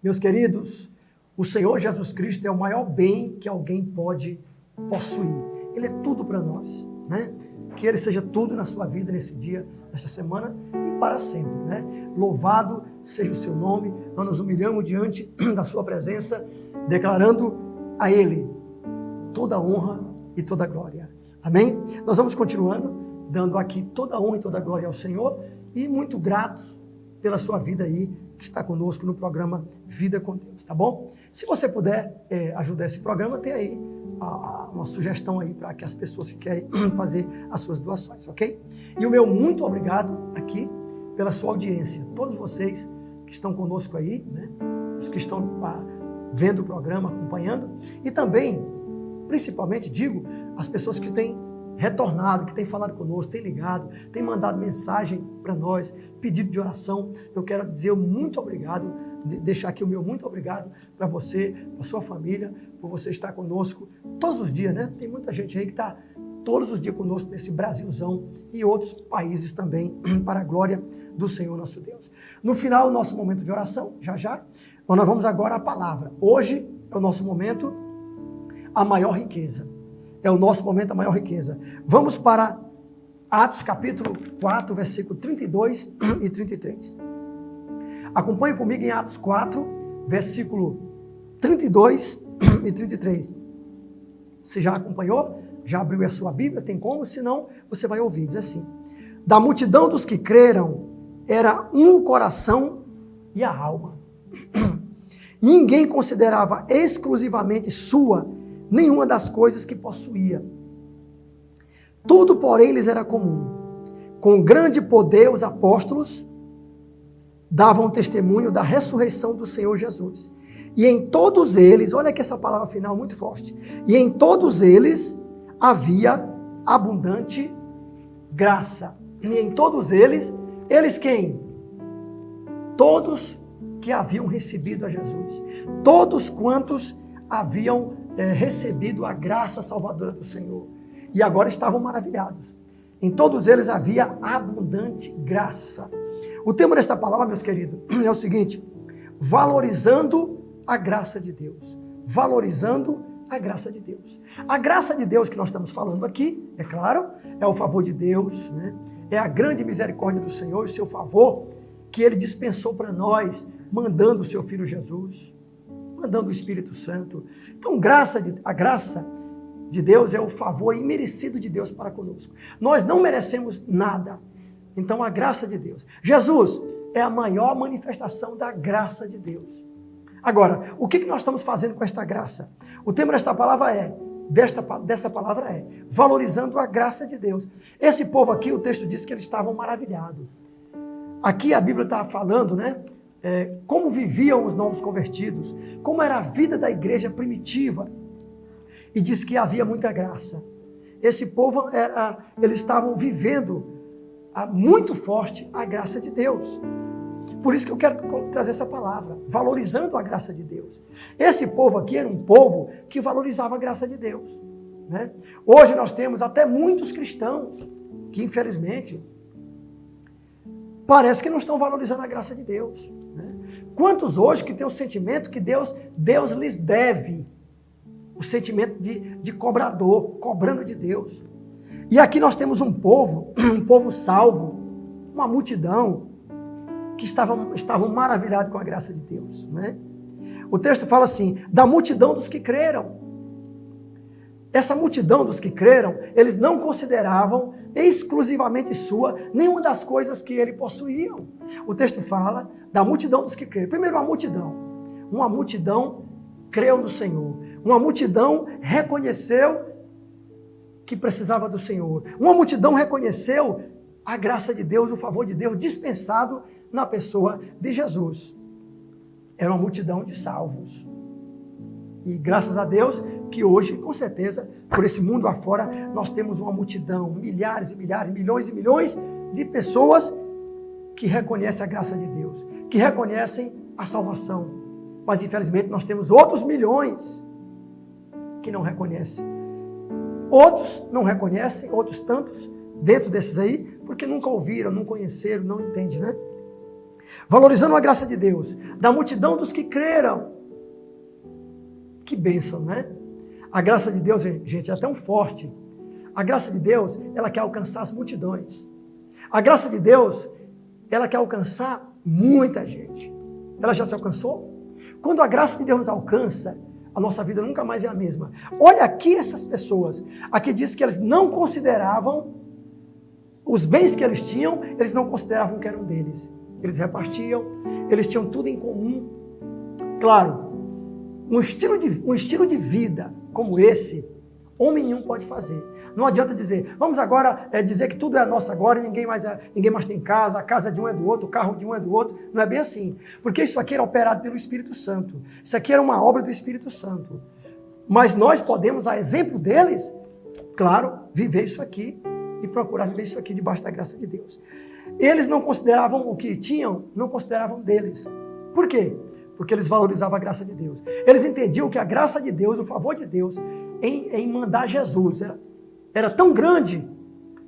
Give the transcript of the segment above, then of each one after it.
Meus queridos, o Senhor Jesus Cristo é o maior bem que alguém pode possuir. Ele é tudo para nós, né? Que Ele seja tudo na sua vida nesse dia, nesta semana e para sempre, né? Louvado seja o seu nome. Nós nos humilhamos diante da sua presença, declarando a Ele toda a honra e toda a glória. Amém? Nós vamos continuando, dando aqui toda a honra e toda a glória ao Senhor e muito gratos pela sua vida aí, que está conosco no programa Vida com Deus, tá bom? Se você puder ajudar esse programa, tem aí uma sugestão aí para que as pessoas que querem fazer as suas doações, ok? E o meu muito obrigado aqui pela sua audiência. Todos vocês que estão conosco aí, né? Os que estão vendo o programa, acompanhando. E também, principalmente, digo, as pessoas que têm retornado, que têm falado conosco, têm ligado, têm mandado mensagem para nós, pedido de oração. Eu quero dizer muito obrigado, deixar aqui o meu muito obrigado para você, para sua família, por você estar conosco todos os dias, né? Tem muita gente aí que está todos os dias conosco nesse Brasilzão e outros países também, para a glória do Senhor nosso Deus. No final, o nosso momento de oração, já, nós vamos agora à palavra. Hoje é o nosso momento, a maior riqueza. É o nosso momento, a maior riqueza. Vamos para Atos capítulo 4, versículo 32 e 33. Acompanhe comigo em Atos 4, versículo 32 e 33. Você já acompanhou? Já abriu a sua Bíblia? Tem como? Se não, você vai ouvir. Diz assim: da multidão dos que creram, era um o coração e a alma. Ninguém considerava exclusivamente sua nenhuma das coisas que possuía. Tudo, porém, lhes era comum. Com grande poder, os apóstolos davam testemunho da ressurreição do Senhor Jesus. E em todos eles, olha que essa palavra final muito forte, e em todos eles havia abundante graça. E em todos eles quem? Todos que haviam recebido a Jesus. Todos quantos haviam recebido a graça salvadora do Senhor. E agora estavam maravilhados. Em todos eles havia abundante graça. O tema dessa palavra, meus queridos, é o seguinte: valorizando a graça de Deus. Valorizando a graça de Deus. A graça de Deus que nós estamos falando aqui, é claro, é o favor de Deus, né? É a grande misericórdia do Senhor, o seu favor que Ele dispensou para nós, mandando o seu Filho Jesus, mandando o Espírito Santo. Então, a graça de Deus é o favor imerecido de Deus para conosco. Nós não merecemos nada. Então, a graça de Deus. Jesus é a maior manifestação da graça de Deus. Agora, o que nós estamos fazendo com esta graça? O tema dessa palavra dessa palavra é valorizando a graça de Deus. Esse povo aqui, o texto diz que eles estavam maravilhados. Aqui a Bíblia está falando, né? Como viviam os novos convertidos, como era a vida da igreja primitiva, e diz que havia muita graça. Esse povo, eles estavam vivendo muito forte a graça de Deus. Por isso que eu quero trazer essa palavra, valorizando a graça de Deus. Esse povo aqui era um povo que valorizava a graça de Deus, né? Hoje nós temos até muitos cristãos que, infelizmente, parece que não estão valorizando a graça de Deus, né? Quantos hoje que têm o sentimento que Deus lhes deve, o sentimento de cobrador, cobrando de Deus. E aqui nós temos um povo salvo, uma multidão que estavam maravilhados com a graça de Deus, né? O texto fala assim, da multidão dos que creram. Essa multidão dos que creram, eles não consideravam exclusivamente sua nenhuma das coisas que ele possuíam. O texto fala da multidão dos que creram. Primeiro, uma multidão creu no Senhor. Uma multidão reconheceu que precisava do Senhor. Uma multidão reconheceu a graça de Deus, o favor de Deus dispensado na pessoa de Jesus. Era uma multidão de salvos. E graças a Deus que hoje, com certeza, por esse mundo afora, nós temos uma multidão, milhares e milhares, milhões e milhões de pessoas que reconhecem a graça de Deus, que reconhecem a salvação. Mas infelizmente nós temos outros milhões que não reconhecem. Outros não reconhecem, outros tantos dentro desses aí, porque nunca ouviram, não conheceram, não entendem, né? Valorizando a graça de Deus, da multidão dos que creram. Que bênção, né? A graça de Deus, gente, é tão forte. A graça de Deus, ela quer alcançar as multidões. A graça de Deus, ela quer alcançar muita gente. Ela já te alcançou? Quando a graça de Deus nos alcança, a nossa vida nunca mais é a mesma. Olha aqui essas pessoas. Aqui diz que eles não consideravam os bens que eles tinham, eles não consideravam que eram deles. Eles repartiam, eles tinham tudo em comum. Claro, um estilo de vida como esse, homem nenhum pode fazer. Não adianta dizer, vamos agora dizer que tudo é nosso agora e ninguém mais tem casa, a casa de um é do outro, o carro de um é do outro. Não é bem assim. Porque isso aqui era operado pelo Espírito Santo. Isso aqui era uma obra do Espírito Santo. Mas nós podemos, a exemplo deles, claro, viver isso aqui e procurar viver isso aqui debaixo da graça de Deus. Eles não consideravam o que tinham, não consideravam deles. Por quê? Porque eles valorizavam a graça de Deus. Eles entendiam que a graça de Deus, o favor de Deus em mandar Jesus era tão grande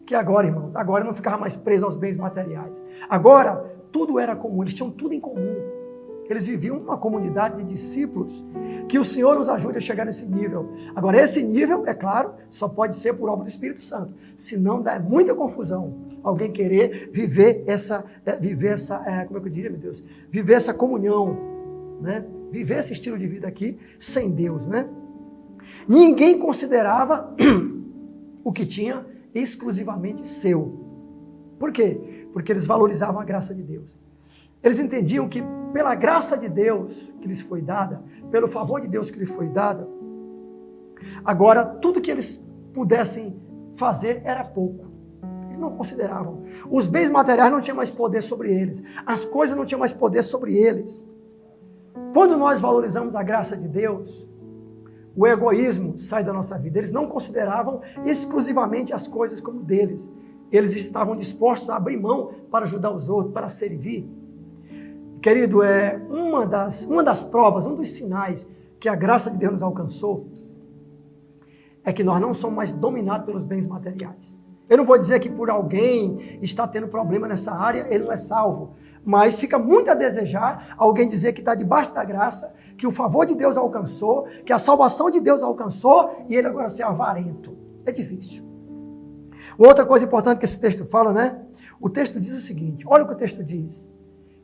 que agora, irmãos, agora não ficava mais preso aos bens materiais. Agora, tudo era comum, eles tinham tudo em comum. Eles viviam uma comunidade de discípulos. Que o Senhor nos ajude a chegar nesse nível. Agora, esse nível, é claro, só pode ser por obra do Espírito Santo. Senão dá muita confusão alguém querer viver essa como é que eu diria, meu Deus? Viver essa comunhão, né? Viver esse estilo de vida aqui sem Deus, né? Ninguém considerava o que tinha exclusivamente seu. Por quê? Porque eles valorizavam a graça de Deus. Eles entendiam que pela graça de Deus que lhes foi dada, pelo favor de Deus que lhes foi dada, agora tudo que eles pudessem fazer era pouco. Eles não consideravam. Os bens materiais não tinham mais poder sobre eles. As coisas não tinham mais poder sobre eles. Quando nós valorizamos a graça de Deus, o egoísmo sai da nossa vida. Eles não consideravam exclusivamente as coisas como deles. Eles estavam dispostos a abrir mão para ajudar os outros, para servir. Querido, uma das provas, um dos sinais que a graça de Deus nos alcançou é que nós não somos mais dominados pelos bens materiais. Eu não vou dizer que por alguém está tendo problema nessa área, ele não é salvo. Mas fica muito a desejar alguém dizer que está debaixo da graça, que o favor de Deus alcançou, que a salvação de Deus alcançou e ele agora ser avarento. É difícil. Outra coisa importante que esse texto fala, né? O texto diz o seguinte, olha o que o texto diz.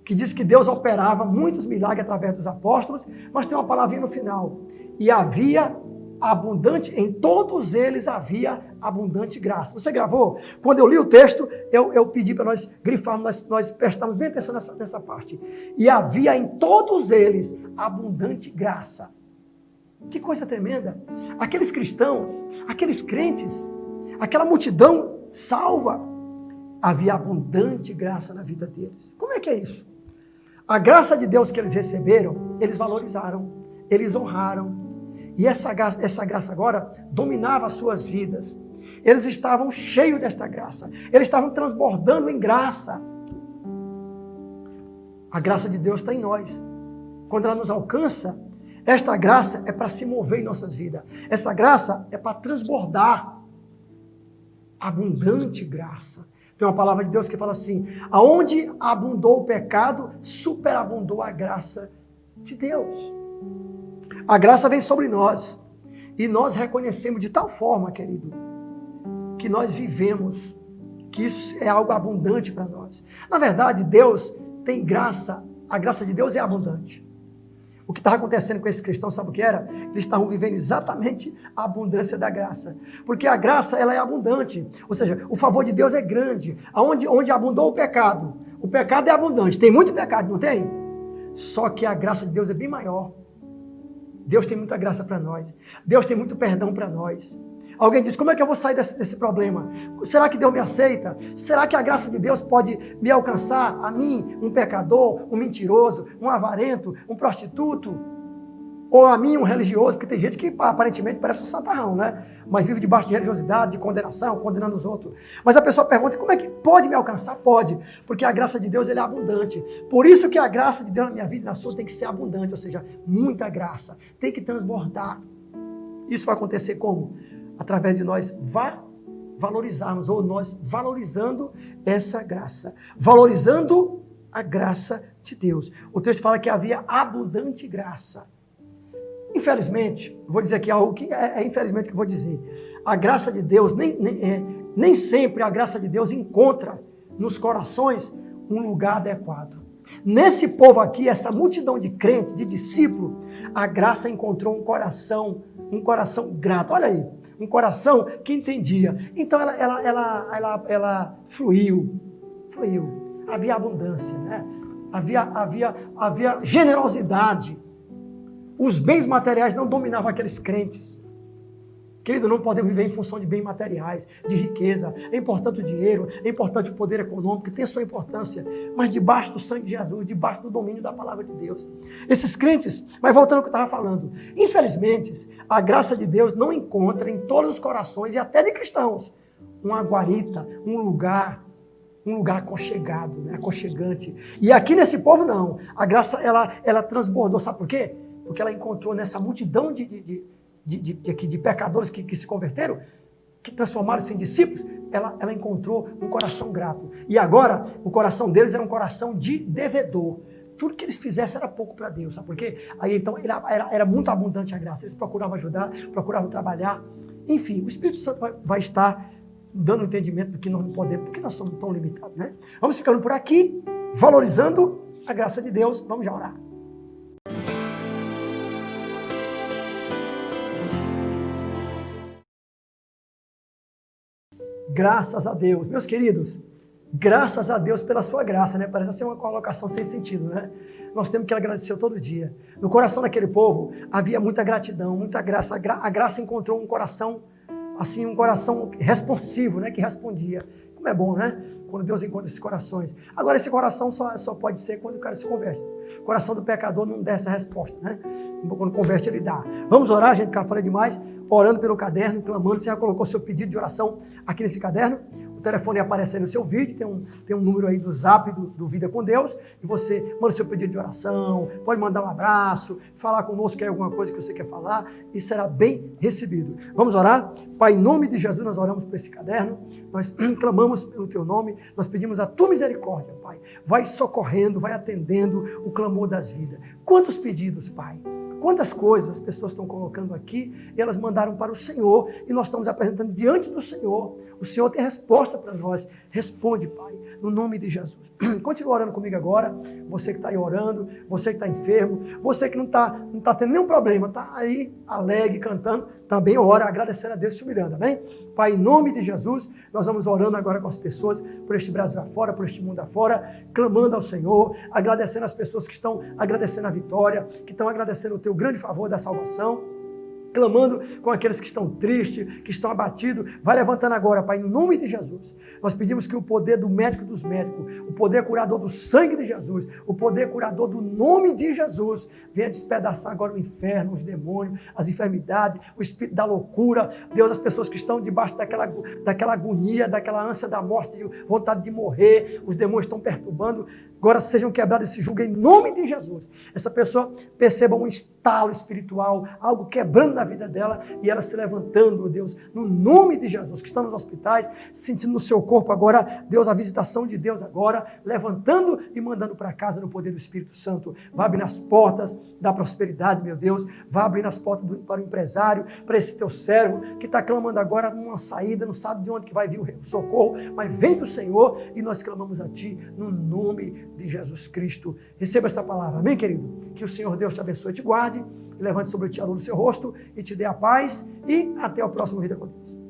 Que diz que Deus operava muitos milagres através dos apóstolos, mas tem uma palavrinha no final. E havia abundante, em todos eles havia abundante graça. Você gravou? Quando eu li o texto, eu pedi para nós grifarmos, nós prestarmos bem atenção nessa parte. E havia em todos eles abundante graça. Que coisa tremenda. Aqueles cristãos, aqueles crentes, aquela multidão salva, havia abundante graça na vida deles. Como é que é isso? A graça de Deus que eles receberam, eles valorizaram, eles honraram. E essa graça agora dominava as suas vidas. Eles estavam cheios desta graça. Eles estavam transbordando em graça. A graça de Deus está em nós. Quando ela nos alcança, esta graça é para se mover em nossas vidas. Essa graça é para transbordar. Abundante graça. Tem uma palavra de Deus que fala assim, aonde abundou o pecado, superabundou a graça de Deus. A graça vem sobre nós e nós reconhecemos de tal forma, querido, que nós vivemos, que isso é algo abundante para nós. Na verdade, Deus tem graça, a graça de Deus é abundante. O que estava acontecendo com esses cristãos, sabe o que era? Eles estavam vivendo exatamente a abundância da graça. Porque a graça, ela é abundante. Ou seja, o favor de Deus é grande. Onde abundou o pecado é abundante. Tem muito pecado, não tem? Só que a graça de Deus é bem maior. Deus tem muita graça para nós. Deus tem muito perdão para nós. Alguém diz, como é que eu vou sair desse problema? Será que Deus me aceita? Será que a graça de Deus pode me alcançar? A mim, um pecador, um mentiroso, um avarento, um prostituto? Ou a mim, um religioso? Porque tem gente que aparentemente parece um santarrão, né? Mas vive debaixo de religiosidade, de condenação, condenando os outros. Mas a pessoa pergunta, como é que pode me alcançar? Pode, porque a graça de Deus ela é abundante. Por isso que a graça de Deus na minha vida e na sua tem que ser abundante, ou seja, muita graça. Tem que transbordar. Isso vai acontecer como? Através de nós valorizarmos, ou nós valorizando essa graça. Valorizando a graça de Deus. O texto fala que havia abundante graça. Infelizmente, vou dizer aqui algo que infelizmente que eu vou dizer. A graça de Deus, nem sempre a graça de Deus encontra nos corações um lugar adequado. Nesse povo aqui, essa multidão de crentes, de discípulos, a graça encontrou um coração grato. Olha aí, um coração que entendia. Então ela fluiu. Havia abundância, né? Havia generosidade. Os bens materiais não dominavam aqueles crentes. Querido, não podemos viver em função de bens materiais, de riqueza. É importante o dinheiro, é importante o poder econômico, tem a sua importância. Mas debaixo do sangue de Jesus, debaixo do domínio da palavra de Deus. Esses crentes, mas voltando ao que eu estava falando, infelizmente, a graça de Deus não encontra em todos os corações, e até de cristãos, uma guarita, um lugar aconchegado, né? Aconchegante. E aqui nesse povo não. A graça, ela transbordou. Sabe por quê? Porque ela encontrou nessa multidão de pecadores que se converteram, que transformaram-se em discípulos, ela encontrou um coração grato. E agora, o coração deles era um coração de devedor. Tudo que eles fizessem era pouco para Deus, sabe por quê? Aí então era muito abundante a graça. Eles procuravam ajudar, procuravam trabalhar. Enfim, o Espírito Santo vai estar dando entendimento do que nós não podemos, porque nós somos tão limitados, né? Vamos ficando por aqui, valorizando a graça de Deus. Vamos já orar. Graças a Deus. Meus queridos, graças a Deus pela sua graça, né? Parece ser uma colocação sem sentido, né? Nós temos que agradecer todo dia. No coração daquele povo havia muita gratidão, muita graça. A graça encontrou um coração, assim, um coração responsivo, né? Que respondia. Como é bom, né? Quando Deus encontra esses corações. Agora, esse coração só pode ser quando o cara se converte. O coração do pecador não dá essa resposta, né? Quando converte, ele dá. Vamos orar, gente, porque eu falei demais. Orando pelo caderno, clamando. Você já colocou seu pedido de oração aqui nesse caderno? O telefone aparece aí no seu vídeo, tem um número aí do Zap do Vida com Deus, e você manda o seu pedido de oração, pode mandar um abraço, falar conosco que é alguma coisa que você quer falar, e será bem recebido. Vamos orar? Pai, em nome de Jesus, nós oramos por esse caderno, nós clamamos pelo teu nome, nós pedimos a tua misericórdia, Pai. Vai socorrendo, vai atendendo o clamor das vidas. Quantos pedidos, Pai? Quantas coisas as pessoas estão colocando aqui e elas mandaram para o Senhor e nós estamos apresentando diante do Senhor. O Senhor tem resposta para nós. Responde, Pai, no nome de Jesus. Continua orando comigo agora. Você que está aí orando, você que está enfermo, você que não está tendo nenhum problema, está aí alegre, cantando, também ora, agradecendo a Deus e se humilhando, amém? Pai, em nome de Jesus, nós vamos orando agora com as pessoas por este Brasil afora, por este mundo afora, clamando ao Senhor, agradecendo as pessoas que estão agradecendo a vitória, que estão agradecendo o teu grande favor da salvação, clamando com aqueles que estão tristes, que estão abatidos. Vai levantando agora, Pai, em nome de Jesus. Nós pedimos que o poder do médico dos médicos, o poder curador do sangue de Jesus, o poder curador do nome de Jesus, venha despedaçar agora o inferno, os demônios, as enfermidades, o espírito da loucura. Deus, as pessoas que estão debaixo daquela agonia, daquela ânsia da morte, de vontade de morrer, os demônios estão perturbando, agora sejam quebrados esse jugo em nome de Jesus. Essa pessoa perceba um estalo espiritual, algo quebrando na vida dela e ela se levantando, Deus, no nome de Jesus, que está nos hospitais, sentindo no seu corpo agora, Deus, a visitação de Deus agora, levantando e mandando para casa no poder do Espírito Santo. Vai abrir as portas da prosperidade, meu Deus, vai abrir as portas para o empresário, para esse teu servo que está clamando agora uma saída, não sabe de onde que vai vir o socorro, mas vem do Senhor e nós clamamos a Ti no nome de Jesus Cristo. Receba esta palavra, amém, querido? Que o Senhor Deus te abençoe e te guarde, e levante sobre ti a luz do seu rosto e te dê a paz, e até o próximo Vida com Deus.